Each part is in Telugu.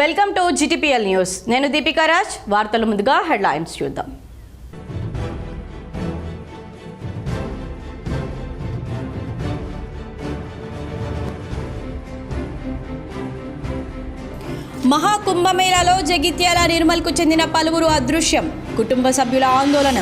Welcome to GTPL news. నేను దీపికా రాజ్. వార్తల ముందుగా హెడ్లైన్స్ చూద్దాం. మహాకుంభమేళాలో జగిత్యాల నిర్మల్కు చెందిన పలువురు అదృశ్యం. కుటుంబ సభ్యుల ఆందోళన.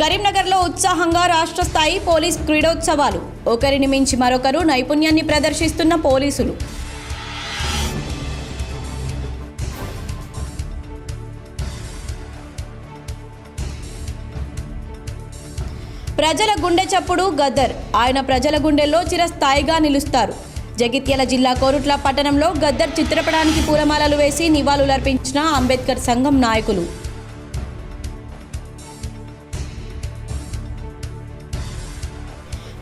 కరీంనగర్లో ఉత్సాహంగా రాష్ట్ర స్థాయి పోలీస్ క్రీడోత్సవాలు. ఒకరిని మించి మరొకరు నైపుణ్యాన్ని ప్రదర్శిస్తున్న పోలీసులు. ప్రజల గుండె చప్పుడు గద్దర్. ఆయన ప్రజల గుండెల్లో చిరస్థాయిగా నిలుస్తారు. జగిత్యాల జిల్లా కోరుట్ల పట్టణంలో గద్దర్ చిత్రపటానికి పూలమాలలు వేసి నివాళులర్పించిన అంబేద్కర్ సంఘం నాయకులు.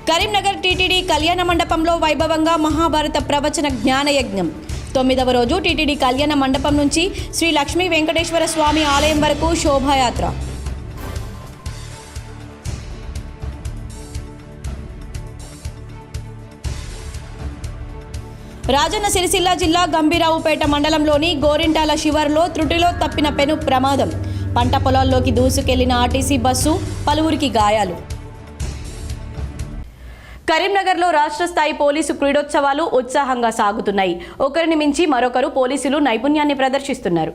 కరీంనగర్ టీటీడీ కళ్యాణ మండపంలో వైభవంగా మహాభారత ప్రవచన జ్ఞానయజ్ఞం. 9వ రోజు టీటీడీ కళ్యాణ మండపం నుంచి శ్రీ లక్ష్మీ వెంకటేశ్వర స్వామి ఆలయం వరకు శోభాయాత్ర. రాజన్న సిరిసిల్ల జిల్లా గంభీరావుపేట మండలంలోని గోరింటాల శివారులో త్రుటిలో తప్పిన పెను ప్రమాదం. పంట పొలాల్లోకి దూసుకెళ్లిన ఆర్టీసీ బస్సు, పలువురికి గాయాలు. కరీంనగర్లో రాష్ట్ర స్థాయి పోలీసు క్రీడోత్సవాలు ఉత్సాహంగా సాగుతున్నాయి. ఒకరిని మించి మరొకరు పోలీసులు నైపుణ్యాన్ని ప్రదర్శిస్తున్నారు.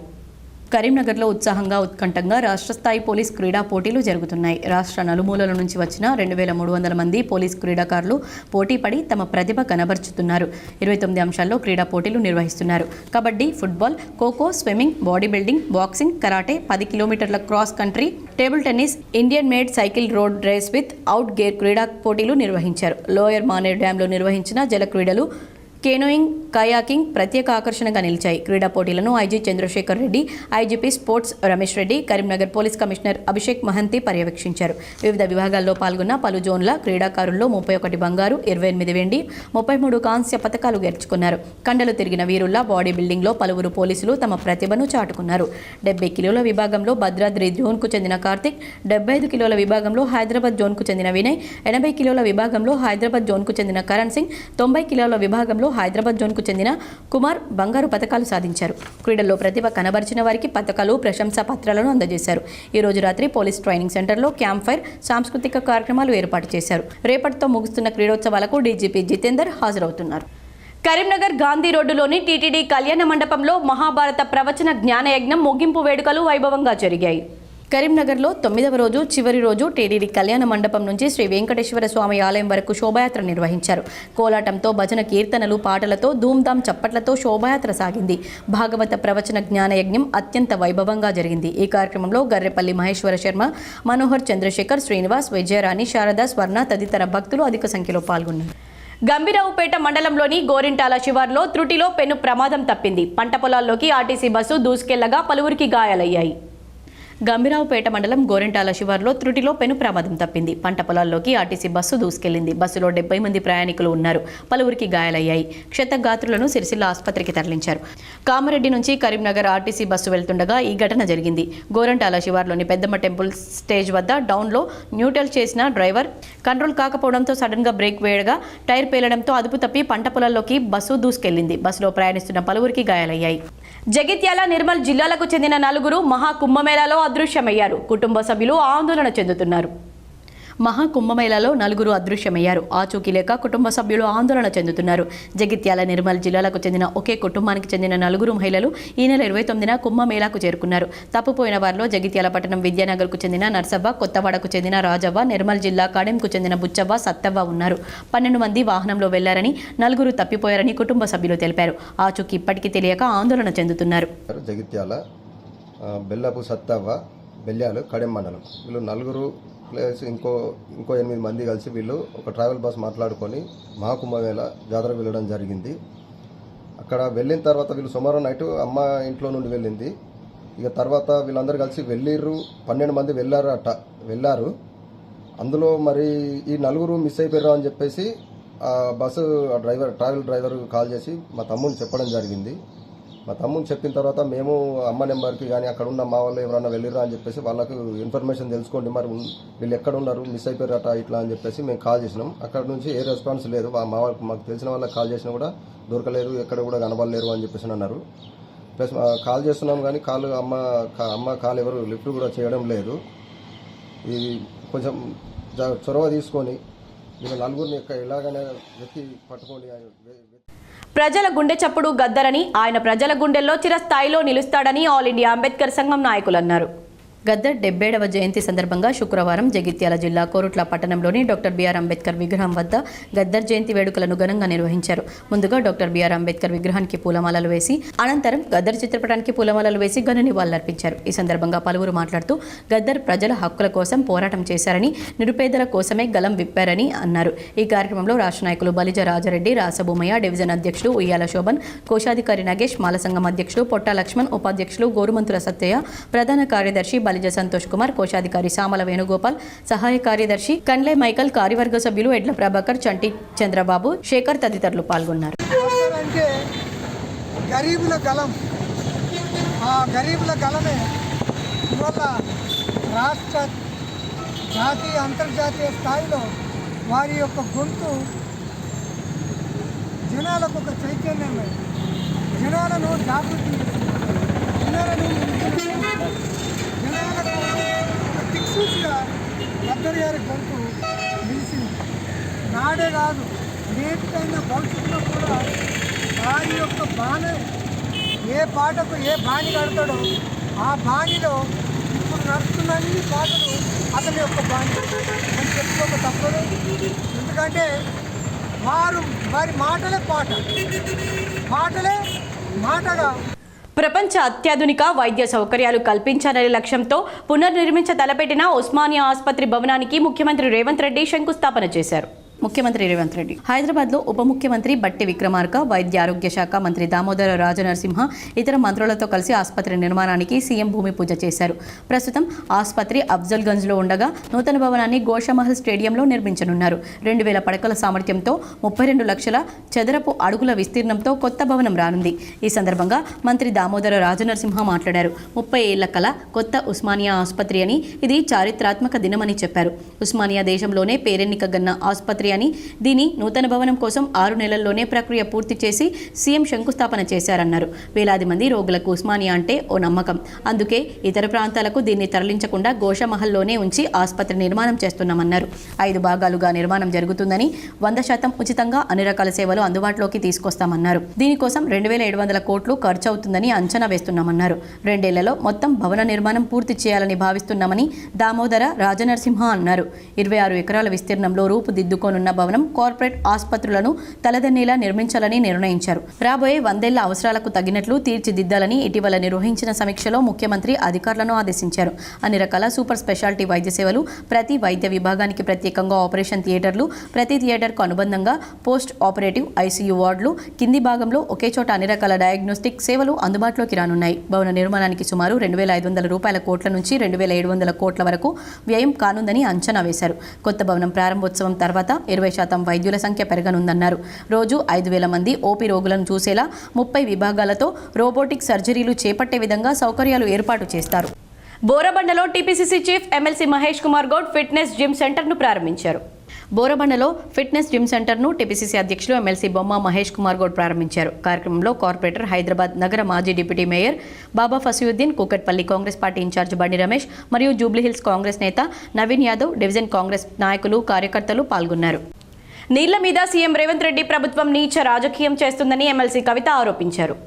కరీంనగర్లో ఉత్సాహంగా ఉత్కంఠంగా రాష్ట్ర స్థాయి పోలీస్ క్రీడా పోటీలు జరుగుతున్నాయి. రాష్ట్ర నలుమూలల నుంచి వచ్చిన 2300 మంది పోలీస్ క్రీడాకారులు పోటీపడి తమ ప్రతిభ కనబరుచుతున్నారు. 29 అంశాల్లో క్రీడా పోటీలు నిర్వహిస్తున్నారు. Kabaddi, football, kho kho, swimming, body building, boxing, karate, 10 కిలోమీటర్ల cross country, table tennis, Indian made cycle road race without gear క్రీడా పోటీలు నిర్వహించారు. లోయర్ మానేర్ డ్యాంలో నిర్వహించిన జల క్రీడలు, కేనోయింగ్, కయాకింగ్ ప్రత్యేక ఆకర్షణగా నిలిచాయి. క్రీడా పోటీలను IG Chandrashekar Reddy, IGP sports Ramesh Reddy, Karimnagar police commissioner Abhishek Mohanty పర్యవేక్షించారు. వివిధ విభాగాల్లో పాల్గొన్న పలు జోన్ల క్రీడాకారుల్లో 31 బంగారు, 28 వెండి, 33 కాంస్య పతకాలు గెలుచుకున్నారు. కండలు తిరిగిన వీరుల్లా బాడీ బిల్డింగ్లో పలువురు పోలీసులు తమ ప్రతిభను చాటుకున్నారు. 70 కిలోల విభాగంలో భద్రాద్రి జోన్కు చెందిన కార్తిక్, 75 కిలోల విభాగంలో హైదరాబాద్ జోన్కు చెందిన వినయ్, 80 కిలోల విభాగంలో హైదరాబాద్ జోన్కు చెందిన కరణ్ సింగ్, 90 కిలోల విభాగంలో హైదరాబాద్ జోన్కు చెందిన కుమార్ బంగారు పతకాలు సాధించారు. క్రీడల్లో ప్రతిభ కనబరిచిన వారికి పతకాలు, ప్రశంసా పత్రాలను అందజేశారు. ఈ రోజు రాత్రి పోలీస్ ట్రైనింగ్ సెంటర్లో క్యాంప్ ఫైర్, సాంస్కృతిక కార్యక్రమాలు ఏర్పాటు చేశారు. రేపటితో ముగుస్తున్న క్రీడోత్సవాలకు డీజీపీ జితేందర్ హాజరవుతున్నారు. కరీంనగర్ గాంధీ రోడ్డులోని టీటీడీ కళ్యాణ మండపంలో మహాభారత ప్రవచన జ్ఞానయజ్ఞం ముగింపు వేడుకలు వైభవంగా జరిగాయి. కరీంనగర్లో 9వ రోజు చివరి రోజు టీటీడీ కళ్యాణ మండపం నుంచి శ్రీ వెంకటేశ్వర స్వామి ఆలయం వరకు శోభాయాత్ర నిర్వహించారు. కోలాటంతో, భజన కీర్తనలు, పాటలతో, ధూమ్ధామ్ చప్పట్లతో శోభాయాత్ర సాగింది. భాగవత ప్రవచన జ్ఞానయజ్ఞం అత్యంత వైభవంగా జరిగింది. ఈ కార్యక్రమంలో గర్రెపల్లి మహేశ్వర శర్మ, మనోహర్ చంద్రశేఖర్, శ్రీనివాస్, విజయరాణి, శారద, స్వర్ణ తదితర భక్తులు అధిక సంఖ్యలో పాల్గొన్నారు. గంభీరావుపేట మండలంలోని గోరింటాల శివారులో త్రుటిలో పెను ప్రమాదం తప్పింది. పంట పొలాల్లోకి ఆర్టీసీ బస్సు దూసుకెళ్లగా పలువురికి గాయాలయ్యాయి. గంభీరావుపేట మండలం గోరింటాల శివారులో త్రుటిలో పెను ప్రమాదం తప్పింది. పంట పొలాల్లోకి ఆర్టీసీ బస్సు దూసుకెళ్లింది. బస్సులో 70 మంది ప్రయాణికులు ఉన్నారు. పలువురికి గాయాలయ్యాయి. క్షతగాత్రులను సిరిసిల్ల ఆసుపత్రికి తరలించారు. కామారెడ్డి నుంచి కరీంనగర్ ఆర్టీసీ బస్సు వెళ్తుండగా ఈ ఘటన జరిగింది. గోరింటాల శివారులోని పెద్దమ్మ టెంపుల్ స్టేజ్ వద్ద డౌన్లో న్యూట్రల్ చేసిన డ్రైవర్ కంట్రోల్ కాకపోవడంతో సడన్గా బ్రేక్ వేయగా టైర్ పేలడంతో అదుపు తప్పి పంట పొలాల్లోకి బస్సు దూసుకెళ్లింది. బస్సులో ప్రయాణిస్తున్న పలువురికి గాయాలయ్యాయి. జగిత్యాల, నిర్మల్ జిల్లాలకు చెందిన 4 మహాకుంభమేళాలో అదృశ్యమయ్యారు. కుటుంబ సభ్యులు ఆందోళన చెందుతున్నారు. మహాకుంభమేళాలో 4 అదృశ్యమయ్యారు. ఆచూకీ లేక కుటుంబ సభ్యులు ఆందోళన చెందుతున్నారు. జగిత్యాల, నిర్మల్ జిల్లాలకు చెందిన ఒకే కుటుంబానికి చెందిన 4 మహిళలు ఈ నెల 29న కుంభమేళాకు చేరుకున్నారు. తప్పుపోయిన వారిలో జగిత్యాల పట్టణం విద్యానగర్కు చెందిన నర్సవ్వ, కొత్తవాడకు చెందిన రాజవ్వ, నిర్మల్ జిల్లా కాడెంకు చెందిన బుచ్చవ్వ, సత్తవ్వ ఉన్నారు. 12 మంది వాహనంలో వెళ్లారని, 4 తప్పిపోయారని కుటుంబ సభ్యులు తెలిపారు. ఆచూకీ ఇప్పటికీ తెలియక ఆందోళన చెందుతున్నారు. జగిత్యాల, బెల్లపు సత్తవ్వ, బెల్లాలు, కడెం మండలం వీళ్ళు 4 ప్లస్ ఇంకో 8 మంది కలిసి వీళ్ళు ఒక ట్రావెల్ బస్ మాట్లాడుకొని మహాకుంభమేళ జాతర వెళ్ళడం జరిగింది. అక్కడ వెళ్ళిన తర్వాత వీళ్ళు సుమారు నైట్ అమ్మ ఇంట్లో నుండి వెళ్ళింది. ఇక తర్వాత వీళ్ళందరూ కలిసి వెళ్ళిర్రు. 12 మంది వెళ్ళారు. అందులో మరి ఈ 4 మిస్ అయిపోయారు అని చెప్పేసి బస్సు ట్రావెల్ డ్రైవర్ కాల్ చేసి మా తమ్ముడిని చెప్పడం జరిగింది. మా తమ్ముని చెప్పిన తర్వాత మేము అమ్మ నెంబర్కి కానీ అక్కడ ఉన్న మా వాళ్ళు ఎవరైనా వెళ్ళిరా అని చెప్పేసి వాళ్ళకు ఇన్ఫర్మేషన్ తెలుసుకోండి, మరి వీళ్ళు ఎక్కడ ఉన్నారు, మిస్ అయిపోయారట ఇట్లా అని చెప్పేసి మేము కాల్ చేసినాం. అక్కడ నుంచి ఏ రెస్పాన్స్ లేదు. మా వాళ్ళకి మాకు తెలిసిన వాళ్ళకి కాల్ చేసినా కూడా దొరకలేదు, ఎక్కడ కూడా కనబడలేరు అని చెప్పేసి అన్నారు. ప్లస్ కాల్ చేస్తున్నాం కానీ అమ్మ కాల్ ఎవరు లిఫ్ట్ కూడా చేయడం లేదు. ఇది కొంచెం చొరవ తీసుకొని వీళ్ళ నలుగురిని ఎలాగైనా వెతికి పట్టుకోండి. ప్రజల గుండె చప్పుడు గద్దరని, ఆయన ప్రజల గుండెల్లో చిరస్థాయిలో నిలుస్తాడని ఆల్ ఇండియా అంబేద్కర్ సంఘం నాయకులు అన్నారు. గద్దర్ 77వ జయంతి సందర్భంగా శుక్రవారం జగిత్యాల జిల్లా కోరుట్ల పట్టణంలోని డాక్టర్ బిఆర్ అంబేద్కర్ విగ్రహం వద్ద గద్దర్ జయంతి వేడుకలను ఘనంగా నిర్వహించారు. ముందుగా డాక్టర్ బిఆర్ అంబేద్కర్ విగ్రహానికి పూలమాలలు వేసి అనంతరం గద్దర్ చిత్రపటానికి పూలమాలలు వేసి ఘన నివాళులర్పించారు. ఈ సందర్భంగా పలువురు మాట్లాడుతూ గద్దర్ ప్రజల హక్కుల కోసం పోరాటం చేశారని, నిరుపేదల కోసమే గలం విప్పారని అన్నారు. ఈ కార్యక్రమంలో రాష్ట్ర నాయకులు బలిజ రాజారెడ్డి, రాసభూమయ్య, డివిజన్ అధ్యక్షులు ఉయ్యాల శోభన్, కోశాధికారి నగేష్, మాల సంఘం అధ్యక్షులు పొట్ట లక్ష్మణ్, ఉపాధ్యక్షులు గోరుమంతుల సత్తయ్య, ప్రధాన కార్యదర్శి బలిజ సంతోష్ కుమార్, కోశాధికారి సామల వేణుగోపాల్, సహాయ కార్యదర్శి కండ్లే మైకల్, కార్యవర్గ సభ్యులు ఎడ్ల ప్రభాకర్, చంటి చంద్రబాబు, శేఖర్ తదితరులు పాల్గొన్నారు. గరీబుల గలం, ఆ గరీబుల గలమే ఇవాళ రాష్ట్ర, జాతీయ, అంతర్జాతీయ స్థాయిలో వారి యొక్క గొంతు జనాలకు ఒక చైతన్యమే, జనాలను జాగృతి, జనాలకు దిక్సూచిగా గద్దర్ గారి గొంతు నిలిచింది. నాడే కాదు, నేటికైనా భవిష్యత్తులో కూడా వారి యొక్క బాణి, ఏ పాటకు ఏ బాణి కడతాడో ఆ బాణిలో ఇప్పుడు నడుస్తున్న అన్ని పాటలు అతని యొక్క బాణి అని చెప్పుకోక తప్పదు. ఎందుకంటే వారి మాటలే పాటలే మాటగా ప్రపంచ అత్యాధునిక వైద్య సౌకర్యాలు కల్పించాలనే లక్ష్యంతో పునర్నిర్మించ తలపెట్టిన ఉస్మానియా ఆసుపత్రి భవనానికి ముఖ్యమంత్రి రేవంత్ రెడ్డి శంకుస్థాపన చేశారు. ముఖ్యమంత్రి రేవంత్ రెడ్డి హైదరాబాద్లో ఉప ముఖ్యమంత్రి బట్టి విక్రమార్క, వైద్య ఆరోగ్య శాఖ మంత్రి దామోదర రాజనరసింహ ఇతర మంత్రులతో కలిసి ఆసుపత్రి నిర్మాణానికి సీఎం భూమి పూజ చేశారు. ప్రస్తుతం ఆసుపత్రి అఫ్జల్గంజ్లో ఉండగా నూతన భవనాన్ని గోషమహల్ స్టేడియంలో నిర్మించనున్నారు. 2000 పడకల సామర్థ్యంతో 32 లక్షల చదరపు అడుగుల విస్తీర్ణంతో కొత్త భవనం రానుంది. ఈ సందర్భంగా మంత్రి దామోదర రాజనరసింహ మాట్లాడారు. 30 ఏళ్ల కల కొత్త ఉస్మానియా ఆసుపత్రి అని, ఇది చారిత్రాత్మక దినమని చెప్పారు. ఉస్మానియా దేశంలోనే పేరెన్నికగన్న ఆసుపత్రి అని, దీని నూతన భవనం కోసం 6 నెలల్లోనే ప్రక్రియ పూర్తి చేసి సీఎం శంకుస్థాపన చేశారన్నారు. వేలాది మంది రోగులకు ఉస్మానియా అంటే ఓ నమ్మకం, అందుకే ఇతర ప్రాంతాలకు దీన్ని తరలించకుండా గోషమహల్లోనే ఉంచి ఆసుపత్రి నిర్మాణం చేస్తున్నామన్నారు. 5 భాగాలుగా నిర్మాణం జరుగుతుందని, 100% ఉచితంగా అన్ని రకాల సేవలు అందుబాటులోకి తీసుకొస్తామన్నారు. దీనికోసం 2700 కోట్లు ఖర్చు అవుతుందని అంచనా వేస్తున్నామన్నారు. 2 ఏళ్లలో మొత్తం భవన నిర్మాణం పూర్తి చేయాలని భావిస్తున్నామని దామోదర రాజనరసింహ అన్నారు. 26 ఎకరాల విస్తీర్ణంలో రూపుదిద్దుకోనున్న భవనం కార్పొరేట్ ఆసుపత్రులను తలదన్నేలా నిర్మించాలని నిర్ణయించారు. రాబోయే 100 ఏళ్ల అవసరాలకు తగినట్లు తీర్చిదిద్దాలని ఇటీవల నిర్వహించిన సమీక్షలో ముఖ్యమంత్రి అధికారులను ఆదేశించారు. అన్ని రకాల సూపర్ స్పెషాలిటీ వైద్య సేవలు, ప్రతి వైద్య విభాగానికి ప్రత్యేకంగా ఆపరేషన్ థియేటర్లు, ప్రతి థియేటర్కు అనుబంధంగా పోస్ట్ ఆపరేటివ్ ఐసీయూ వార్డులు, కింది భాగంలో ఒకే చోట అన్ని రకాల డయాగ్నోస్టిక్ సేవలు అందుబాటులోకి రానున్నాయి. భవన నిర్మాణానికి సుమారు 2500 కోట్ల నుంచి 2700 కోట్ల వరకు వ్యయం కానుందని అంచనా వేశారు. కొత్త భవనం ప్రారంభోత్సవం తర్వాత 20% వైద్యుల సంఖ్య పెరగనుందన్నారు. రోజు 5000 మంది ఓపీ రోగులను చూసేలా 30 విభాగాలతో రోబోటిక్ సర్జరీలు చేపట్టే విధంగా సౌకర్యాలు ఏర్పాటు చేస్తారు. బోరబండలో TPCC chief MLC Mahesh Kumar Goud fitness gym సెంటర్ను ప్రారంభించారు. బోరబండలో ఫిట్నెస్ జిమ్ సెంటర్ను టీపీసీసీ అధ్యక్షులు ఎమ్మెల్సీ బొమ్మ మహేష్ కుమార్ గౌడ్ ప్రారంభించారు. కార్యక్రమంలో కార్పొరేటర్, హైదరాబాద్ నగర మాజీ డిప్యూటీ మేయర్ బాబా ఫసీయుద్దీన్, కూకట్పల్లి కాంగ్రెస్ పార్టీ ఇన్ఛార్జ్ బండి రమేష్ మరియు జూబ్లీహిల్స్ కాంగ్రెస్ నేత నవీన్ యాదవ్, డివిజన్ కాంగ్రెస్ నాయకులు, కార్యకర్తలు పాల్గొన్నారు. నీళ్ల మీద సీఎం రేవంత్ రెడ్డి ప్రభుత్వం నీచ రాజకీయం చేస్తుందని ఎమ్మెల్సీ కవిత ఆరోపించారు.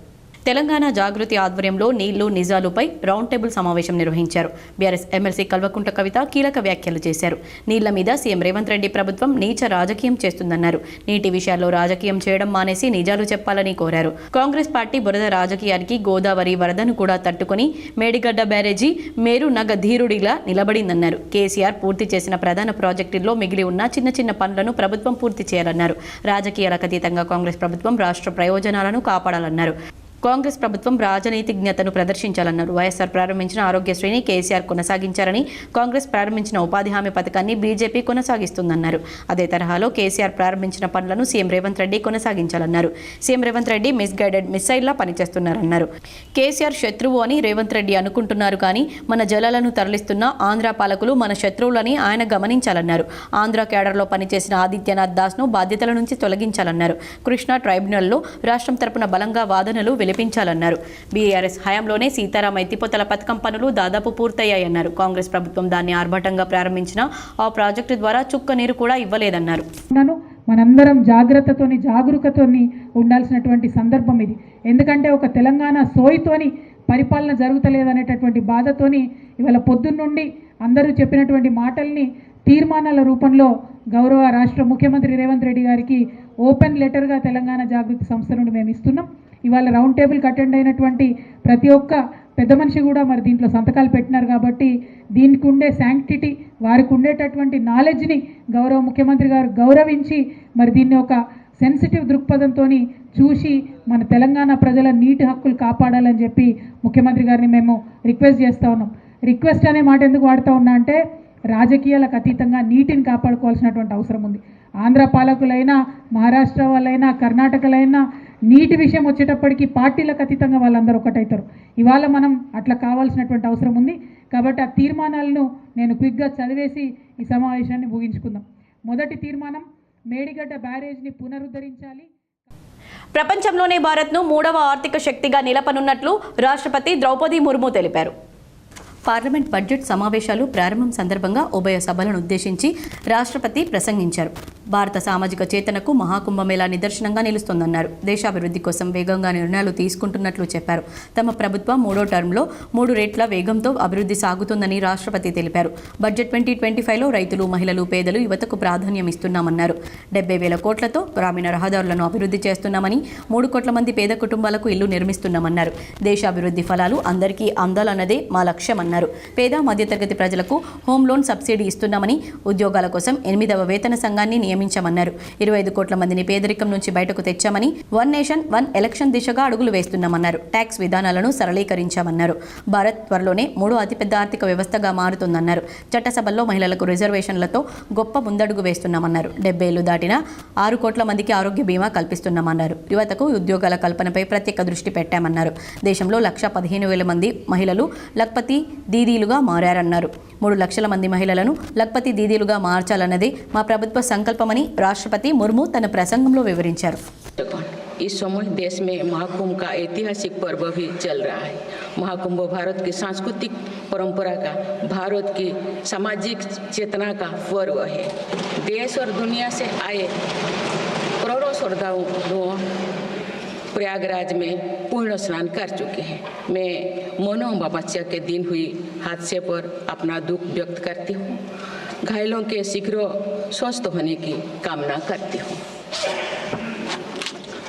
తెలంగాణ జాగృతి ఆధ్వర్యంలో నీళ్లు నిజాలుపై రౌండ్ టేబుల్ సమావేశం నిర్వహించారు. బీఆర్ఎస్ ఎమ్మెల్సీ కల్వకుంట్ల కవిత కీలక వ్యాఖ్యలు చేశారు. నీళ్ల మీద సీఎం రేవంత్ రెడ్డి ప్రభుత్వం నీచ రాజకీయం చేస్తుందన్నారు. నీటి విషయాల్లో రాజకీయం చేయడం మానేసి నిజాలు చెప్పాలని కోరారు. కాంగ్రెస్ పార్టీ బురద రాజకీయానికి గోదావరి వరదను కూడా తట్టుకుని మేడిగడ్డ బ్యారేజీ మేరు నగ ధీరుడిలా నిలబడిందన్నారు. కేసీఆర్ పూర్తి చేసిన ప్రధాన ప్రాజెక్టుల్లో మిగిలి ఉన్న చిన్న చిన్న పనులను ప్రభుత్వం పూర్తి చేయాలన్నారు. రాజకీయాలకు అతీతంగా కాంగ్రెస్ ప్రభుత్వం రాష్ట్ర ప్రయోజనాలను కాపాడాలన్నారు. కాంగ్రెస్ ప్రభుత్వం రాజనీతిజ్ఞతను ప్రదర్శించాలన్నారు. వైఎస్ఆర్ ప్రారంభించిన ఆరోగ్యశ్రీని కేసీఆర్ కొనసాగించారని, కాంగ్రెస్ ప్రారంభించిన ఉపాధి హామీ పథకాన్ని బీజేపీ కొనసాగిస్తుందన్నారు. అదే తరహాలో కేసీఆర్ ప్రారంభించిన పనులను సీఎం రేవంత్ రెడ్డి కొనసాగించాలన్నారు. సీఎం రేవంత్ రెడ్డి మిస్గైడెడ్ మిస్సైల్లా పనిచేస్తున్నారన్నారు. కేసీఆర్ శత్రువు అని రేవంత్ రెడ్డి అనుకుంటున్నారు, కానీ మన జలాలను తరలిస్తున్న ఆంధ్ర పాలకులు మన శత్రువులని ఆయన గమనించాలన్నారు. ఆంధ్ర కేడర్లో పనిచేసిన ఆదిత్యనాథ్ దాస్ను బాధ్యతల నుంచి తొలగించాలన్నారు. కృష్ణా ట్రైబ్యునల్లో రాష్ట్రం తరపున బలంగా వాదనలు వినిపించాలన్నారు. బీఆర్ఎస్ హయాంలోనే సీతారాం ఎత్తిపోతల పథకం పనులు దాదాపు పూర్తయ్యాయన్నారు. కాంగ్రెస్ ప్రభుత్వం దాన్ని ఆర్భాటంగా ప్రారంభించిన ఆ ప్రాజెక్టు ద్వారా చుక్క నీరు కూడా ఇవ్వలేదన్నారు. మనందరం జాగరూకతోని ఉండాల్సినటువంటి సందర్భం ఇది. ఎందుకంటే ఒక తెలంగాణ సోయితోని పరిపాలన జరుగుతలేదనేటటువంటి బాధతోని ఇవాళ పొద్దున్నుండి అందరూ చెప్పినటువంటి మాటల్ని తీర్మానాల రూపంలో గౌరవ రాష్ట్ర ముఖ్యమంత్రి రేవంత్ రెడ్డి గారికి ఓపెన్ లెటర్గా తెలంగాణ జాగృతి సంస్థ నుండి మేము ఇస్తున్నాం. ఇవాళ రౌండ్ టేబుల్కి అటెండ్ అయినటువంటి ప్రతి ఒక్క పెద్ద మనిషి కూడా మరి దీంట్లో సంతకాలు పెట్టినారు. కాబట్టి దీనికి ఉండే శాంక్టిటీ, వారికి ఉండేటటువంటి నాలెడ్జ్ని గౌరవ ముఖ్యమంత్రి గారు గౌరవించి మరి దీన్ని ఒక సెన్సిటివ్ దృక్పథంతో చూసి మన తెలంగాణ ప్రజల నీటి హక్కులు కాపాడాలని చెప్పి ముఖ్యమంత్రి గారిని మేము రిక్వెస్ట్ చేస్తూ ఉన్నాం. రిక్వెస్ట్ అనే మాట ఎందుకు వాడుతూ ఉన్నా అంటే రాజకీయాలకు అతీతంగా నీటిని కాపాడుకోవాల్సినటువంటి అవసరం ఉంది. ఆంధ్ర పాలకులైనా, మహారాష్ట్ర వాళ్ళైనా, కర్ణాటకలైనా నీటి విషయం వచ్చేటప్పటికి పార్టీలకు అతీతంగా వాళ్ళందరూ ఒకటవుతారు. ఇవాళ మనం అట్లా కావాల్సినటువంటి అవసరం ఉంది. కాబట్టి ఆ తీర్మానాలను నేను క్విక్గా చదివేసి ఈ సమావేశాన్ని ముగించుకుందాం. మొదటి తీర్మానం, మేడిగడ్డ బ్యారేజ్ని పునరుద్ధరించాలి. ప్రపంచంలోనే భారత్ను 3వ ఆర్థిక శక్తిగా నిలపనున్నట్లు రాష్ట్రపతి ద్రౌపది ముర్ము తెలిపారు. పార్లమెంట్ బడ్జెట్ సమావేశాలు ప్రారంభం సందర్భంగా ఉభయ సభలను ఉద్దేశించి రాష్ట్రపతి ప్రసంగించారు. భారత సామాజిక చేతనకు మహాకుంభమేళా నిదర్శనంగా నిలుస్తోందన్నారు. దేశాభివృద్ధి కోసం వేగంగా నిర్ణయాలు తీసుకుంటున్నట్లు చెప్పారు. తమ ప్రభుత్వం 3వ టర్మ్లో 3 రెట్ల వేగంతో అభివృద్ధి సాగుతుందని రాష్ట్రపతి తెలిపారు. బడ్జెట్ 2025లో రైతులు, మహిళలు, పేదలు, యువతకు ప్రాధాన్యం ఇస్తున్నామన్నారు. 70,000 కోట్లతో గ్రామీణ రహదారులను అభివృద్ధి చేస్తున్నామని, 3 కోట్ల మంది పేద కుటుంబాలకు ఇల్లు నిర్మిస్తున్నామన్నారు. దేశాభివృద్ధి ఫలాలు అందరికీ అందాలన్నదే మా లక్ష్యమన్నారు. పేద మధ్యతరగతి ప్రజలకు హోమ్ లోన్ సబ్సిడీ ఇస్తున్నామని, ఉద్యోగాల కోసం 8వ వేతన సంఘాన్ని నియమించామన్నారు. 25 కోట్ల మందిని పేదరికం నుంచి బయటకు తెచ్చామని, 1 నేషన్ 1 ఎలక్షన్ దిశగా అడుగులు వేస్తున్నామన్నారు. ట్యాక్స్ విధానాలను సరళీకరించామన్నారు. భారత్ త్వరలోనే 3వ అతిపెద్ద ఆర్థిక వ్యవస్థగా మారుతుందన్నారు. చట్టసభల్లో మహిళలకు రిజర్వేషన్లతో గొప్ప ముందడుగు వేస్తున్నామన్నారు. 70 ఏళ్లు దాటిన 6 కోట్ల మందికి ఆరోగ్య బీమా కల్పిస్తున్నామన్నారు. యువతకు ఉద్యోగాల కల్పనపై ప్రత్యేక దృష్టి పెట్టామన్నారు. దేశంలో 1,15,000 మంది మహిళలు లఖ్పతి దీదీలుగా మారారన్నారు. 3 లక్షల మంది మహిళలను లఖ్పతి దీదీలుగా మార్చాలన్నదే మా ప్రభుత్వ సంకల్పమని రాష్ట్రపతి ముర్ము తన ప్రసంగంలో వివరించారు. इस समय देश में महाकुंभ का ऐतिहासिक पर्व भी चल रहा है। महाकुंभ भारत की सांस्कृतिक परंपरा का, भारत की सामाजिक चेतना का पर्व है। देश और दुनिया से आए करोड़ों श्रद्धालुओं प्रयागराज में पूर्ण स्नान कर चुके हैं। मैं मौनो अमावस्या के दिन हुई हादसे पर अपना दुख व्यक्त करती हूँ। घायलों के शीघ्र स्वस्थ होने की कामना करती हूँ।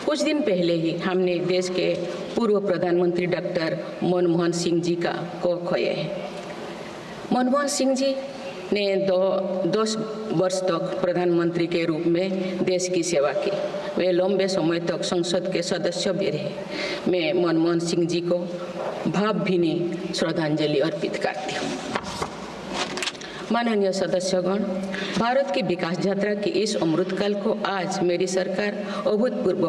कुछ दिन पहले ही हमने देश के पूर्व प्रधानमंत्री डॉक्टर मनमोहन सिंह जी को खोए हैं। मनमोहन सिंह जी ने 10 वर्ष तक प्रधानमंत्री के रूप में देश की सेवा की। वे लंबे समय तक संसद के सदस्य भी रहे। मैं मनमोहन सिंह जी को भावभीनी श्रद्धांजलि अर्पित करती हूँ। माननीय सदस्यगण, भारत की विकास यात्रा की इस अमृतकाल को आज मेरी सरकार अभूतपूर्व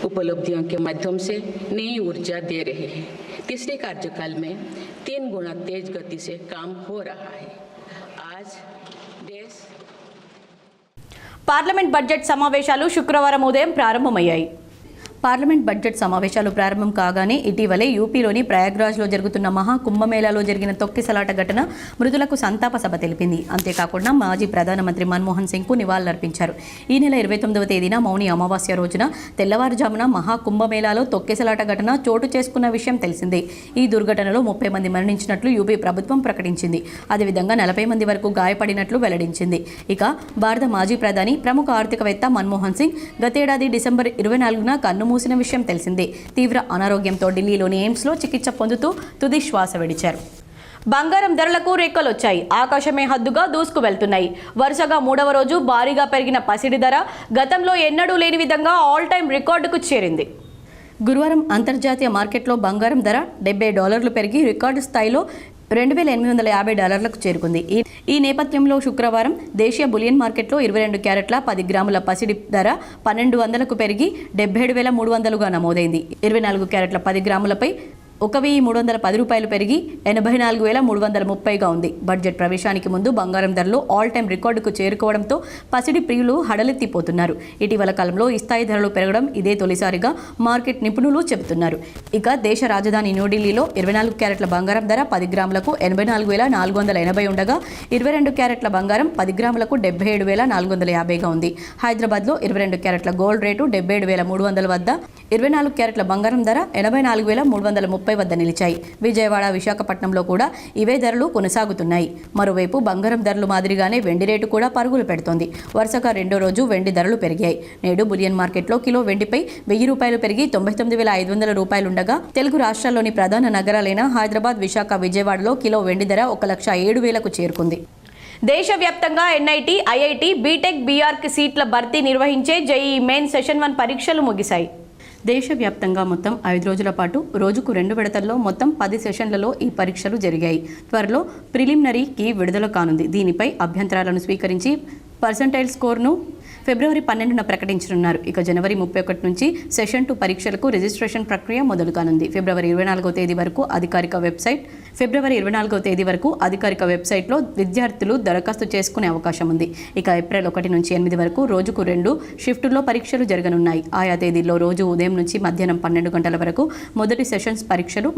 उपलब्धियों के माध्यम से नई ऊर्जा दे रही है। तीसरे कार्यकाल में 3 गुना तेज गति से काम हो रहा है। आज देश పార్లమెంట్ బడ్జెట్ సమావేశాలు శుక్రవారం ఉదయం ప్రారంభమయ్యాయి. పార్లమెంట్ బడ్జెట్ సమావేశాలు ప్రారంభం కాగానే ఇటీవలే యూపీలోని ప్రయాగ్రాజ్లో జరుగుతున్న మహా కుంభమేళాలో జరిగిన తొక్కిసలాట ఘటన మృతులకు సంతాప సభ తెలిపింది. అంతేకాకుండా మాజీ ప్రధానమంత్రి మన్మోహన్ సింగ్కు నివాళులర్పించారు. ఈ నెల 29వ తేదీన మౌని అమావాస్య రోజున తెల్లవారుజామున మహా కుంభమేళాలో తొక్కిసలాట ఘటన చోటు చేసుకున్న విషయం తెలిసిందే. ఈ దుర్ఘటనలో 30 మంది మరణించినట్లు యూపీ ప్రభుత్వం ప్రకటించింది. అదేవిధంగా 40 మంది వరకు గాయపడినట్లు వెల్లడించింది. ఇక భారత మాజీ ప్రధాని, ప్రముఖ ఆర్థికవేత్త మన్మోహన్ సింగ్ గతేడాది డిసెంబర్ 24న కన్నుమూసిన విషయం తెలిసిందే. తీవ్ర అనారోగ్యంతో ఢిల్లీలోని ఎయిమ్స్లో చికిత్స పొందుతూ తుది శ్వాస విడిచారు. బంగారం ధరలకు రెక్కలొచ్చాయి. ఆకాశమే హద్దుగా దూసుకు వెళ్తున్నాయి. వరుసగా 3వ రోజు భారీగా పెరిగిన పసిడి ధర గతంలో ఎన్నడూ లేని విధంగా ఆల్ టైమ్ రికార్డుకు చేరింది. గురువారం అంతర్జాతీయ మార్కెట్లో బంగారం ధర $70 పెరిగి రికార్డు స్థాయిలో $2,850 చేరుకుంది. ఈ నేపథ్యంలో శుక్రవారం దేశీయ బులియన్ మార్కెట్లో 22 క్యారెట్ల 10 గ్రాముల పసిడి ధర 1200కు పెరిగి 77,300గా నమోదైంది. 24 క్యారెట్ల 10 గ్రాములపై $1,310 పెరిగి 84,330గా ఉంది. బడ్జెట్ ప్రవేశానికి ముందు బంగారం ధరలు ఆల్ టైమ్ రికార్డుకు చేరుకోవడంతో పసిడి ప్రియులు హడలెత్తిపోతున్నారు. ఇటీవల కాలంలో ఈ స్థాయి ధరలు పెరగడం ఇదే తొలిసారిగా మార్కెట్ నిపుణులు చెబుతున్నారు. ఇక దేశ రాజధాని న్యూఢిల్లీలో 24 క్యారెట్ల బంగారం ధర 10 గ్రాములకు 84,480 ఉండగా 22 క్యారెట్ల బంగారం 10 గ్రాములకు 77,450గా ఉంది. హైదరాబాద్లో 22 క్యారెట్ల గోల్డ్ రేటు 77,300 వద్ద, 24 క్యారెట్ల బంగారం ధర 84,330 వద్ద నిలిచాయి. విజయవాడ, విశాఖపట్నంలో కూడా ఇవే ధరలు కొనసాగుతున్నాయి. మరోవైపు బంగారం ధరలు మాదిరిగానే వెండి రేటు కూడా పరుగులు పెడుతోంది. వరుసగా రెండో రోజు వెండి ధరలు పెరిగాయి. నేడు బులియన్ మార్కెట్లో కిలో వెండిపై $1,000 పెరిగి 99,500 ఉండగా తెలుగు రాష్ట్రాల్లోని ప్రధాన నగరాలైన హైదరాబాద్, విశాఖ, విజయవాడలో కిలో వెండి ధర 1,07,000కు చేరుకుంది. దేశవ్యాప్తంగా ఎన్ఐటి, ఐఐటి, బీటెక్, బీఆర్క్ సీట్ల భర్తీ నిర్వహించే జేఈఈ మెయిన్ సెషన్ 1 పరీక్షలు ముగిశాయి. దేశవ్యాప్తంగా మొత్తం 5 రోజుల పాటు రోజుకు 2 విడతల్లో మొత్తం 10 సెషన్లలో ఈ పరీక్షలు జరిగాయి. త్వరలో ప్రిలిమినరీకి విడుదల కానుంది. దీనిపై అభ్యంతరాలను స్వీకరించి పర్సంటైల్ స్కోర్ను ఫిబ్రవరి 12న ప్రకటించనున్నారు. ఇక జనవరి 31 నుంచి సెషన్ 2 పరీక్షలకు రిజిస్ట్రేషన్ ప్రక్రియ మొదలు కానుంది. ఫిబ్రవరి 24వ తేదీ వరకు అధికారిక వెబ్సైట్లో విద్యార్థులు దరఖాస్తు చేసుకునే అవకాశం ఉంది. ఇక ఏప్రిల్ 1 నుంచి 8 వరకు రోజుకు 2 షిఫ్టుల్లో పరీక్షలు జరగనున్నాయి. ఆయా తేదీల్లో రోజు ఉదయం నుంచి మధ్యాహ్నం 12 గంటల వరకు మొదటి సెషన్స్ పరీక్షలు,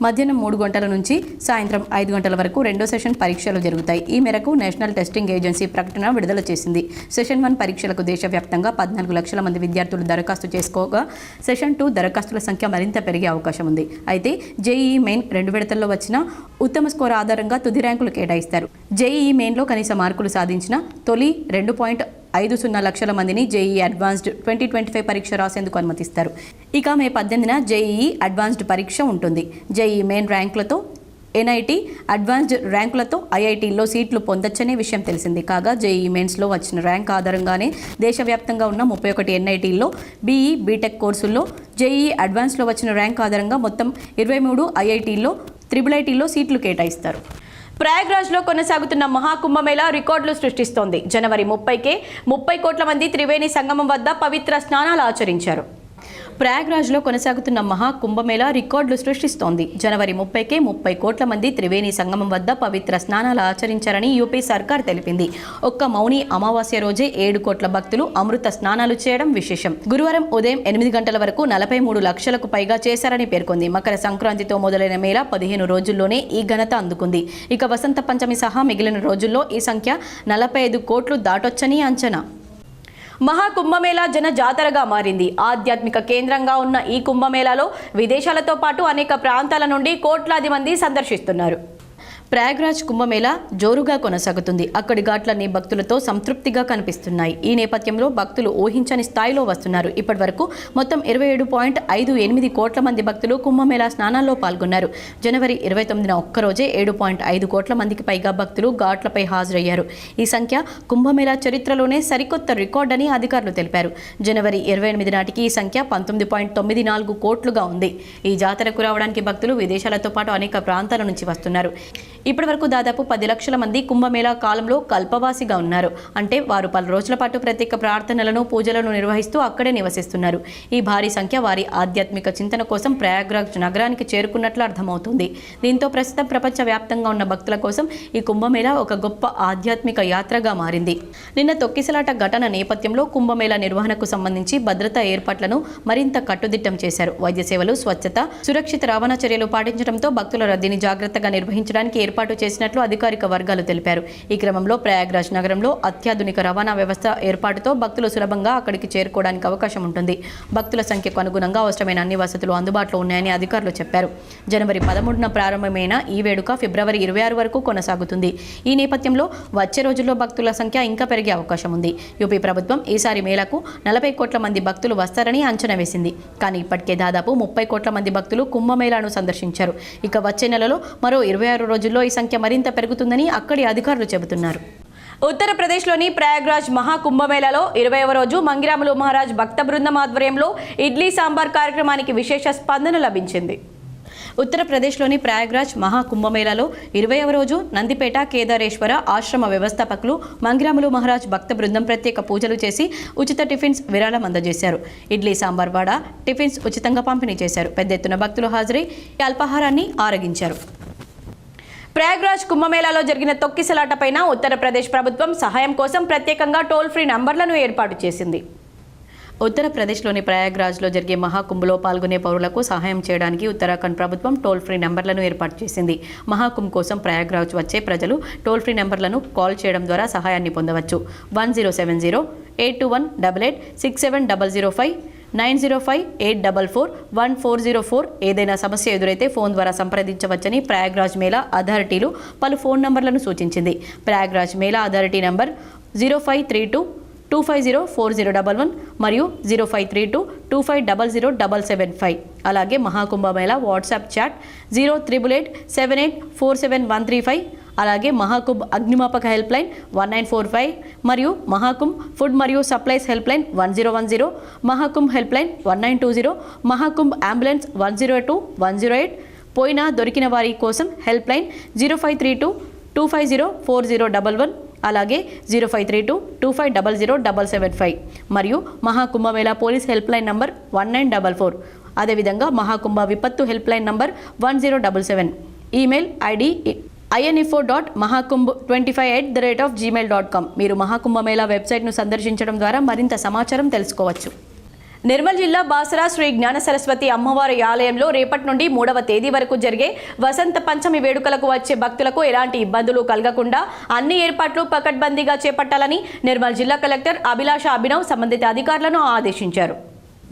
మధ్యాహ్నం 3 గంటల నుంచి సాయంత్రం 5 గంటల వరకు రెండో సెషన్ పరీక్షలు జరుగుతాయి. ఈ మేరకు నేషనల్ టెస్టింగ్ ఏజెన్సీ ప్రకటన విడుదల చేసింది. సెషన్ 1 పరీక్షలకు దేశవ్యాప్తంగా 14 లక్షల మంది విద్యార్థులు దరఖాస్తు చేసుకోగా సెషన్ 2 దరఖాస్తుల సంఖ్య మరింత పెరిగే అవకాశం ఉంది. అయితే జేఈఈ మెయిన్ 2 విడతల్లో వచ్చిన ఉత్తమ స్కోర్ ఆధారంగా తుది ర్యాంకులు కేటాయిస్తారు. జేఈఈ మెయిన్లో కనీస మార్కులు సాధించిన తొలి 2.50 లక్షల మందిని జేఈఈ అడ్వాన్స్డ్ 2025 పరీక్ష రాసేందుకు అనుమతిస్తారు. ఇక మే 18న జేఈఈ అడ్వాన్స్డ్ పరీక్ష ఉంటుంది. జేఈఈ మెయిన్ ర్యాంకులతో ఎన్ఐటి, అడ్వాన్స్డ్ ర్యాంకులతో ఐఐటీల్లో సీట్లు పొందొచ్చనే విషయం తెలిసింది. కాగా జేఈఈ మెయిన్స్లో వచ్చిన ర్యాంక్ ఆధారంగానే దేశవ్యాప్తంగా ఉన్న 31 ఎన్ఐటీల్లో, బీఈ, బీటెక్ కోర్సుల్లో, జేఈఈ అడ్వాన్స్లో వచ్చిన ర్యాంక్ ఆధారంగా మొత్తం 23 ఐఐటీల్లో, IIITలో సీట్లు కేటాయిస్తారు. ప్రయాగ్రాజ్లో కొనసాగుతున్న మహాకుంభమేళా రికార్డులు సృష్టిస్తోంది. జనవరి 30కే 30 కోట్ల మంది త్రివేణి సంగమం వద్ద పవిత్ర స్నానాలు ఆచరించారు. ప్రయాగ్రాజ్లో కొనసాగుతున్న మహాకుంభమేళా రికార్డులు సృష్టిస్తోంది. జనవరి 30కే 30 కోట్ల మంది త్రివేణి సంగమం వద్ద పవిత్ర స్నానాలు ఆచరించారని యూపీ సర్కార్ తెలిపింది. ఒక్క మౌని అమావాస్య రోజే 7 కోట్ల భక్తులు అమృత స్నానాలు చేయడం విశేషం. గురువారం ఉదయం 8 గంటల వరకు 43 లక్షలకు పైగా చేశారని పేర్కొంది. మకర సంక్రాంతితో మొదలైన మేళా 15 రోజుల్లోనే ఈ ఘనత అందుకుంది. ఇక వసంత పంచమి సహా మిగిలిన రోజుల్లో ఈ సంఖ్య 45 కోట్లు దాటొచ్చని అంచనా. మహాకుంభమేళా జన జాతరగా మారింది. ఆధ్యాత్మిక కేంద్రంగా ఉన్న ఈ కుంభమేళాలో విదేశాలతో పాటు అనేక ప్రాంతాల నుండి కోట్లాది మంది సందర్శిస్తున్నారు. ప్రయాగ్రాజ్ కుంభమేళా జోరుగా కొనసాగుతుంది. అక్కడి ఘాట్లన్నీ భక్తులతో సంతృప్తిగా కనిపిస్తున్నాయి. ఈ నేపథ్యంలో భక్తులు ఊహించని స్థాయిలో వస్తున్నారు. ఇప్పటి వరకు మొత్తం 27.58 కోట్ల మంది భక్తులు కుంభమేళా స్నానాల్లో పాల్గొన్నారు. జనవరి 29న ఒక్కరోజే 7.5 కోట్ల మందికి పైగా భక్తులు ఘాట్లపై హాజరయ్యారు. ఈ సంఖ్య కుంభమేళా చరిత్రలోనే సరికొత్త రికార్డని అధికారులు తెలిపారు. జనవరి 28 నాటికి ఈ సంఖ్య 19.94 కోట్లుగా ఉంది. ఈ జాతరకు రావడానికి భక్తులు విదేశాలతో పాటు అనేక ప్రాంతాల నుంచి వస్తున్నారు. ఇప్పటి వరకు దాదాపు 10 లక్షల మంది కుంభమేళా కాలంలో కల్పవాసిగా ఉన్నారు. అంటే వారు పలు రోజుల పాటు ప్రత్యేక ప్రార్థనలను, పూజలను నిర్వహిస్తూ అక్కడే నివసిస్తున్నారు. ఈ భారీ సంఖ్య వారి ఆధ్యాత్మిక చింతన కోసం ప్రయాగ్రాజ్ నగరానికి చేరుకున్నట్లు అర్థమవుతుంది. దీంతో ప్రస్తుతం ప్రపంచవ్యాప్తంగా ఉన్న భక్తుల కోసం ఈ కుంభమేళా ఒక గొప్ప ఆధ్యాత్మిక యాత్రగా మారింది. నిన్న తొక్కిసలాట ఘటన నేపథ్యంలో కుంభమేళా నిర్వహణకు సంబంధించి భద్రతా ఏర్పాట్లను మరింత కట్టుదిట్టం చేశారు. వైద్య సేవలు, స్వచ్ఛత, సురక్షిత రవాణా చర్యలు పాటించడంతో భక్తుల రద్దీని జాగ్రత్తగా నిర్వహించడానికి ఏర్పాటు చేసినట్లు అధికారిక వర్గాలు తెలిపారు. ఈ క్రమంలో ప్రయాగ్రాజ్ నగరంలో అత్యాధునిక రవాణా వ్యవస్థ ఏర్పాటుతో భక్తులు సులభంగా అక్కడికి చేరుకోవడానికి అవకాశం ఉంటుంది. భక్తుల సంఖ్యకు అనుగుణంగా అవసరమైన అన్ని వసతులు అందుబాటులో ఉన్నాయని అధికారులు చెప్పారు. జనవరి 13న ప్రారంభమైన ఈ వేడుక ఫిబ్రవరి 26 వరకు కొనసాగుతుంది. ఈ నేపథ్యంలో వచ్చే రోజుల్లో భక్తుల సంఖ్య ఇంకా పెరిగే అవకాశం ఉంది. యూపీ ప్రభుత్వం ఈసారి మేళాకు 40 కోట్ల మంది భక్తులు వస్తారని అంచనా వేసింది. కానీ ఇప్పటికే దాదాపు 30 కోట్ల మంది భక్తులు కుంభమేళాను సందర్శించారు. ఇక వచ్చే నెలలో మరో 26 రోజుల్లో ఈ సంఖ్య మరింత పెరుగుతుందని అక్కడి అధికారులు చెబుతున్నారు. ఉత్తరప్రదేశ్లోని ప్రయాగ్రాజ్ మహాకుంభమేళాలో 20వ రోజు మంగిరాములు మహారాజ్ భక్త బృందం ఆధ్వర్యంలో ఇడ్లీ సాంబార్ కార్యక్రమానికి విశేష స్పందన లభించింది. ఉత్తరప్రదేశ్లోని ప్రయాగ్రాజ్ మహాకుంభమేళాలో 20వ రోజు నందిపేట కేదారేశ్వర ఆశ్రమ వ్యవస్థాపకులు మంగిరాములు మహారాజ్ భక్త బృందం ప్రత్యేక పూజలు చేసి ఉచిత టిఫిన్స్ విరాళం అందజేశారు. ఇడ్లీ సాంబార్ వడ టిఫిన్స్ ఉచితంగా పంపిణీ చేశారు. పెద్ద ఎత్తున భక్తులు హాజరై ఈ అల్పాహారాన్ని ఆరగించారు. ప్రయాగ్రాజ్ కుంభమేళాలో జరిగిన తొక్కిసలాటపైన ఉత్తరప్రదేశ్ ప్రభుత్వం సహాయం కోసం ప్రత్యేకంగా టోల్ ఫ్రీ నంబర్లను ఏర్పాటు చేసింది. ఉత్తరప్రదేశ్లోని ప్రయాగ్రాజ్లో జరిగే మహాకుంభలో పాల్గొనే పౌరులకు సహాయం చేయడానికి ఉత్తరాఖండ్ ప్రభుత్వం టోల్ ఫ్రీ నెంబర్లను ఏర్పాటు చేసింది. మహాకుంభ్ కోసం ప్రయాగ్రాజ్ వచ్చే ప్రజలు టోల్ ఫ్రీ నెంబర్లను కాల్ చేయడం ద్వారా సహాయాన్ని పొందవచ్చు. 1070-821-88-67005 905-844-1404 ఏదైనా సమస్య ఎదురైతే ఫోన్ ద్వారా సంప్రదించవచ్చని ప్రయాగ్రాజ్ మేళా అథారిటీలు పలు ఫోన్ నంబర్లను సూచించింది. ప్రయాగ్రాజ్ మేళా అథారిటీ నంబర్ 0532-250-4011 మరియు 0532-2500775. అలాగే మహాకుంభమేళా వాట్సాప్ చాట్ 08887847135. అలాగే మహాకుంభ్ అగ్నిమాపక హెల్ప్ లైన్ 1945 మరియు మహాకుంభ్ ఫుడ్ మరియు supplies help line 1010, Mahakumbh help line 1920, Mahakumbh ambulance 102-108, పోయినా దొరికిన వారి కోసం హెల్ప్ లైన్ 0532-250-4011, అలాగే 0532-2500775 మరియు Maha Kumbh Mela police help line number 1944. అదేవిధంగా మహాకుంభ విపత్తు help line number 1077. Email ID info.mahakumbh25@gmail.com. మీరు మహాకుంభమేళా వెబ్సైట్ను సందర్శించడం ద్వారా మరింత సమాచారం తెలుసుకోవచ్చు. నిర్మల్ జిల్లా బాసరా శ్రీ జ్ఞాన సరస్వతి అమ్మవారి ఆలయంలో రేపటి నుండి 3వ తేదీ వరకు జరిగే వసంత పంచమి వేడుకలకు వచ్చే భక్తులకు ఎలాంటి ఇబ్బందులు కలగకుండా అన్ని ఏర్పాట్లు పకడ్బందీగా చేపట్టాలని నిర్మల్ జిల్లా కలెక్టర్ అభిలాష అభినవ్ సంబంధిత అధికారులను ఆదేశించారు.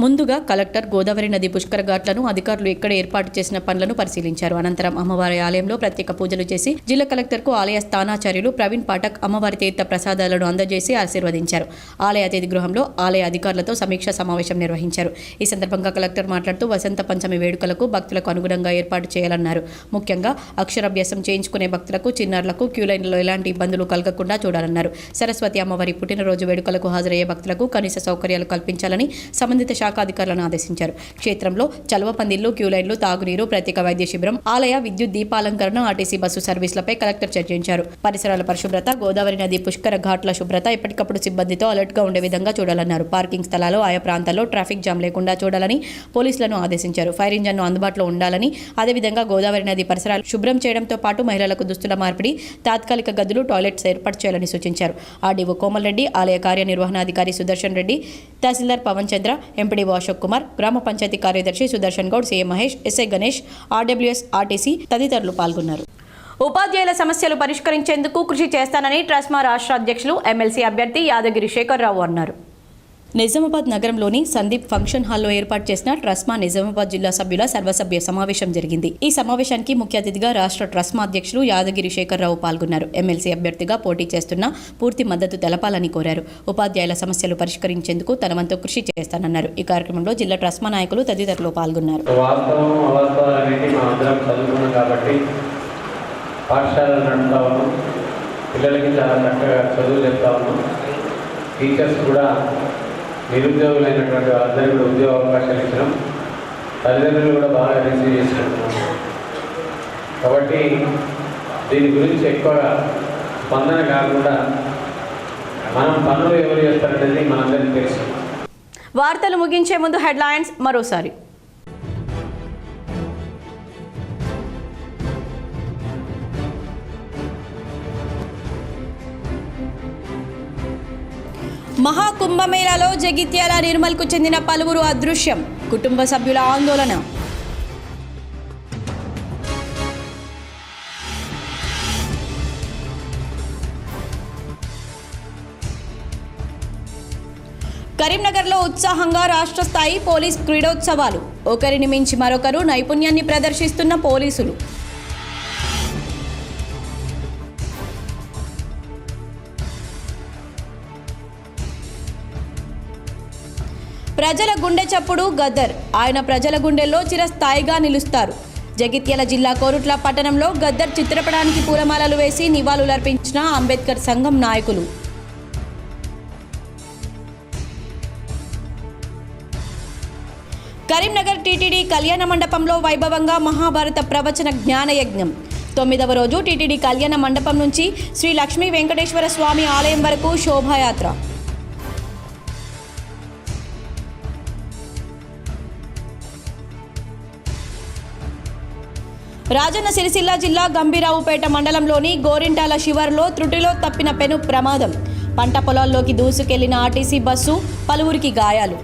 ముందుగా కలెక్టర్ గోదావరి నది పుష్కర ఘాట్లను అధికారులు ఎక్కడ ఏర్పాటు చేసిన పనులను పరిశీలించారు. అనంతరం అమ్మవారి ఆలయంలో ప్రత్యేక పూజలు చేసి జిల్లా కలెక్టర్కు ఆలయ స్థానాచార్యులు ప్రవీణ్ పాఠక్ అమ్మవారి తీర్థ ప్రసాదాలను అందజేసి ఆశీర్వదించారు. ఆలయ అతిథి గృహంలో ఆలయ అధికారులతో సమీక్షా సమావేశం నిర్వహించారు. ఈ సందర్భంగా కలెక్టర్ మాట్లాడుతూ వసంత పంచమి వేడుకలకు భక్తులకు అనుగుణంగా ఏర్పాటు చేయాలన్నారు. ముఖ్యంగా అక్షరాభ్యాసం చేయించుకునే భక్తులకు చిన్నారులకు క్యూలైన్లలో ఎలాంటి ఇబ్బందులు కలగకుండా చూడాలన్నారు. సరస్వతి అమ్మవారి పుట్టినరోజు వేడుకలకు హాజరయ్యే భక్తులకు కనీస సౌకర్యాలు కల్పించాలని సంబంధిత అధికారులను ఆదేశించారు. క్షేత్రంలో చలువ పందిళ్లు, క్యూలైన్లు, తాగునీరు, ప్రత్యేక వైద్య శిబిరం, ఆలయ విద్యుత్ దీపాలంకరణ, ఆర్టీసీ బస్సు సర్వీసులపై కలెక్టర్ చర్చించారు. పరిసరాల పరిశుభ్రత, గోదావరి నది పుష్కర ఘాట్ల శుభ్రత ఎప్పటికప్పుడు సిబ్బందితో అలర్ట్ గా ఉండే విధంగా చూడాలన్నారు. పార్కింగ్ స్థలాల్లో ఆయా ప్రాంతాల్లో ట్రాఫిక్ జామ్ లేకుండా చూడాలని పోలీసులను ఆదేశించారు. ఫైర్ ఇంజన్ను అందుబాటులో ఉండాలని, అదేవిధంగా గోదావరి నది పరిసరాలు శుభ్రం చేయడంతో పాటు మహిళలకు దుస్తుల మార్పిడి, తాత్కాలిక గదులు, టాయిలెట్స్ ఏర్పాటు చేయాలని సూచించారు. ఆర్డీఓ కోమల్ రెడ్డి, ఆలయ కార్యనిర్వహణాధికారి సుదర్శన్ రెడ్డి, తహసీల్దార్ పవన్ చంద్ర, ఎంపీడీఓ అశోక్ కుమార్, గ్రామ పంచాయతీ కార్యదర్శి Sudarshan Goud, CM Mahesh, SI Ganesh, RWS, RTC తదితరులు పాల్గొన్నారు. ఉపాధ్యాయుల సమస్యలు పరిష్కరించేందుకు కృషి చేస్తానని ట్రస్మా రాష్ట్ర అధ్యక్షులు ఎమ్మెల్సీ అభ్యర్థి యాదగిరి శేఖర్రావు అన్నారు. నిజామాబాద్ నగరంలోని సందీప్ ఫంక్షన్ హాల్లో ఏర్పాటు చేసిన ట్రస్మా నిజామాబాద్ జిల్లా సభ్యుల సర్వసభ్య సమావేశం జరిగింది. ఈ సమావేశానికి ముఖ్య అతిథిగా రాష్ట్ర ట్రస్మా అధ్యక్షులు యాదగిరి శేఖర్రావు పాల్గొన్నారు. ఎమ్మెల్సీ అభ్యర్థిగా పోటీ చేస్తున్న పూర్తి మద్దతు తెలపాలని కోరారు. ఉపాధ్యాయుల సమస్యలు పరిష్కరించేందుకు తన వంతు కృషి చేస్తానన్నారు. ఈ కార్యక్రమంలో జిల్లా ట్రస్మా నాయకులు తదితరులు పాల్గొన్నారు. టీచర్స్ కూడా నిరుద్యోగులైనటువంటి వాళ్ళందరికీ కూడా ఉద్యోగ అవకాశాలు ఇచ్చడం, తల్లిదండ్రులు కూడా బాగా రిసీవ్ చేసుకుంటున్నాం. కాబట్టి దీని గురించి ఎక్కువగా స్పందన కాకుండా మనం పనులు ఎవరు చేస్తారనేది మనందరికీ తెలుసు. వార్తలు ముగించే ముందు హెడ్లైన్స్ మరోసారి. మహాకుంభమేళాలో జగిత్యాల, నిర్మల్కు చెందిన పలువురు అదృశ్యం, కుటుంబ సభ్యుల ఆందోళన. కరీంనగర్లో ఉత్సాహంగా రాష్ట్ర స్థాయి పోలీస్ క్రీడోత్సవాలు, ఒకరిని మించి మరొకరు నైపుణ్యాన్ని ప్రదర్శిస్తున్న పోలీసులు. ప్రజల గుండె చప్పుడు గద్దర్, ఆయన ప్రజల గుండెల్లో చిరస్థాయిగా నిలుస్తారు. జగిత్యాల జిల్లా కోరుట్ల పట్టణంలో గద్దర్ చిత్రపటానికి పూలమాలలు వేసి నివాళులర్పించిన అంబేద్కర్ సంఘం నాయకులు. కరీంనగర్ టీటీడీ కళ్యాణ మండపంలో వైభవంగా మహాభారత ప్రవచన జ్ఞానయజ్ఞం. 9వ రోజు టీటీడీ కళ్యాణ మండపం నుంచి శ్రీ లక్ష్మీ వెంకటేశ్వర స్వామి ఆలయం వరకు శోభాయాత్ర. రాజన్న సిరిసిల్ల జిల్లా గంభీరావుపేట మండలంలోని గోరింటాల శివారులో త్రుటిలో తప్పిన పెను ప్రమాదం. పంట పొలాల్లోకి దూసుకెళ్లిన ఆర్టీసీ బస్సు, పలువురికి గాయాలు.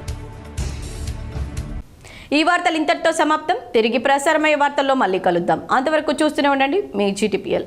ఈ వార్తలు ఇంతటితో సమాప్తం. తిరిగి ప్రసారమయ్యే వార్తల్లో మళ్ళీ కలుద్దాం. అంతవరకు చూస్తూనే ఉండండి మీ GTPL.